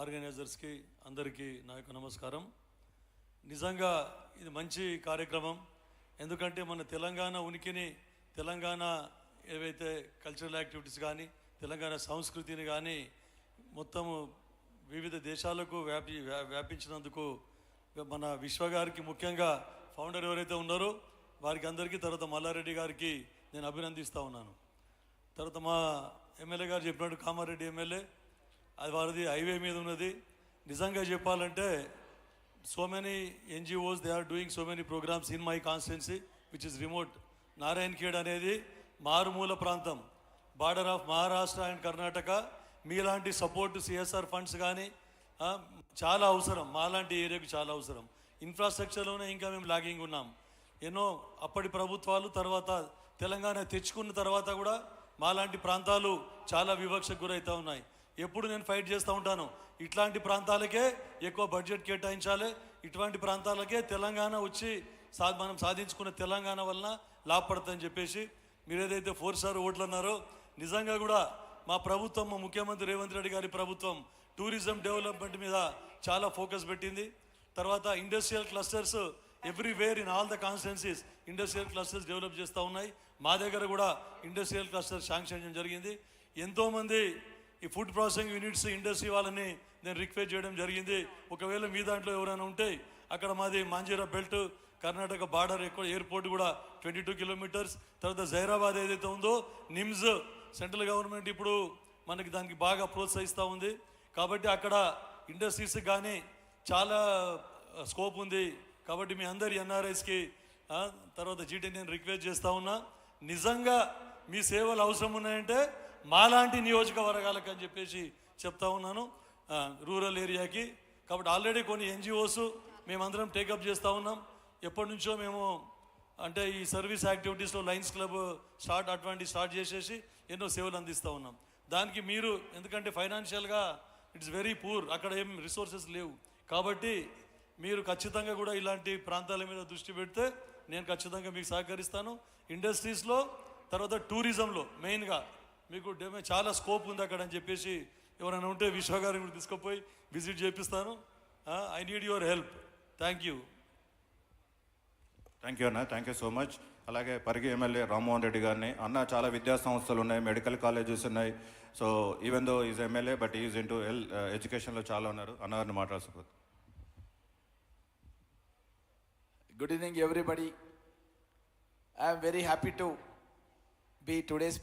ఆర్గనైజర్స్కి అందరికీ నా యొక్క నమస్కారం. నిజంగా ఇది మంచి కార్యక్రమం. ఎందుకంటే మన తెలంగాణ ఉనికిని, తెలంగాణ ఏవైతే కల్చరల్ యాక్టివిటీస్ కానీ, తెలంగాణ సంస్కృతిని కానీ మొత్తము వివిధ దేశాలకు వ్యాపించినందుకు మన విశ్వ గారికి, ముఖ్యంగా ఫౌండర్ ఎవరైతే ఉన్నారో వారికి అందరికీ, తర్వాత మల్లారెడ్డి గారికి నేను అభినందిస్తూ ఉన్నాను. తర్వాత మా ఎమ్మెల్యే గారు చెప్పినట్టు కామారెడ్డి ఎమ్మెల్యే, అది వారిది హైవే మీద ఉన్నది. నిజంగా చెప్పాలంటే so many NGOs they are doing so many programmes in my constituency which is remote. Narayan Khed అనేది మారుమూల ప్రాంతం, border of Maharashtra and Karnataka. మీలాంటి సపోర్ట్ CSR ఫండ్స్ కానీ చాలా అవసరం, మాలాంటి ఏరియాకు చాలా అవసరం. ఇన్ఫ్రాస్ట్రక్చర్లోనే ఇంకా మేము లాగింగ్ ఉన్నాం. ఎన్నో అప్పటి ప్రభుత్వాలు తర్వాత తెలంగాణ తెచ్చుకున్న తర్వాత కూడా మాలాంటి ప్రాంతాలు చాలా వివక్షకు గురవుతూ ఉన్నాయి. ఎప్పుడు నేను ఫైట్ చేస్తూ ఉంటాను, ఇట్లాంటి ప్రాంతాలకే ఎక్కువ బడ్జెట్ కేటాయించాలి, ఇటువంటి ప్రాంతాలకే తెలంగాణ వచ్చి మనం సాధించుకున్న తెలంగాణ వలన లాభపడతాయని చెప్పేసి మీరు ఏదైతే 4 స్టార్ ఓట్లు అన్నారో, నిజంగా కూడా మా ప్రభుత్వం, మా ముఖ్యమంత్రి రేవంత్ రెడ్డి గారి ప్రభుత్వం టూరిజం డెవలప్మెంట్ మీద చాలా ఫోకస్ పెట్టింది. తర్వాత industrial clusters everywhere in all the constituencies industrial clusters develop చేస్తూ ఉన్నాయి. మా దగ్గర కూడా ఇండస్ట్రియల్ క్లస్టర్ శాంక్షన్ చేయడం జరిగింది. ఎంతోమంది ఈ ఫుడ్ ప్రాసెసింగ్ యూనిట్స్ ఇండస్ట్రీ వాళ్ళని నేను రిక్వెస్ట్ చేయడం జరిగింది. ఒకవేళ మీ దాంట్లో ఎవరైనా ఉంటే, అక్కడ మాది మాంజీరా బెల్ట్, కర్ణాటక బార్డర్, ఎక్కువ ఎయిర్పోర్ట్ కూడా 22 కిలోమీటర్స్. తర్వాత జైరాబాద్ ఏదైతే ఉందో నిమ్స్, సెంట్రల్ గవర్నమెంట్ ఇప్పుడు మనకి దానికి బాగా ప్రోత్సహిస్తూ ఉంది. కాబట్టి అక్కడ ఇండస్ట్రీస్ కానీ చాలా స్కోప్ ఉంది. కాబట్టి మీ అందరి NRIస్కి తర్వాత GT నేను రిక్వెస్ట్ చేస్తూ ఉన్నా, నిజంగా మీ సేవలు అవసరం ఉన్నాయంటే మాలాంటి నియోజకవర్గాలకు అని చెప్పేసి చెప్తా ఉన్నాను, రూరల్ ఏరియాకి. కాబట్టి ఆల్రెడీ కొన్ని NGOs మేమందరం టేకప్ చేస్తూ ఉన్నాం. ఎప్పటి నుంచో మేము అంటే ఈ సర్వీస్ యాక్టివిటీస్లో లయన్స్ క్లబ్ అటువంటి స్టార్ట్ చేసేసి ఎన్నో సేవలు అందిస్తూ ఉన్నాం. దానికి మీరు, ఎందుకంటే ఫైనాన్షియల్గా ఇట్స్ వెరీ పూర్, అక్కడ ఏం రిసోర్సెస్ లేవు. కాబట్టి మీరు ఖచ్చితంగా కూడా ఇలాంటి ప్రాంతాల మీద దృష్టి పెడితే నేను ఖచ్చితంగా మీకు సహకరిస్తాను. ఇండస్ట్రీస్లో, తర్వాత టూరిజంలో మెయిన్గా మీకు చాలా స్కోప్ ఉంది అక్కడ అని చెప్పేసి ఎవరైనా ఉంటే విశ్వ గారిని కూడా తీసుకుపోయి విజిట్ చేపిస్తాను. I need your help. Thank you అన్న, థ్యాంక్ యూ సో మచ్. అలాగే పరిగి ఎమ్మెల్యే రామ్మోహన్ రెడ్డి గారిని, అన్న చాలా విద్యా సంస్థలు ఉన్నాయి, మెడికల్ కాలేజెస్ ఉన్నాయి. So even though is MLA but is into ఎడ్యుకేషన్లో చాలా ఉన్నారు. అన్నగారిని మాట్లాడుతున్నారు. Good evening everybody. I am very happy to be today's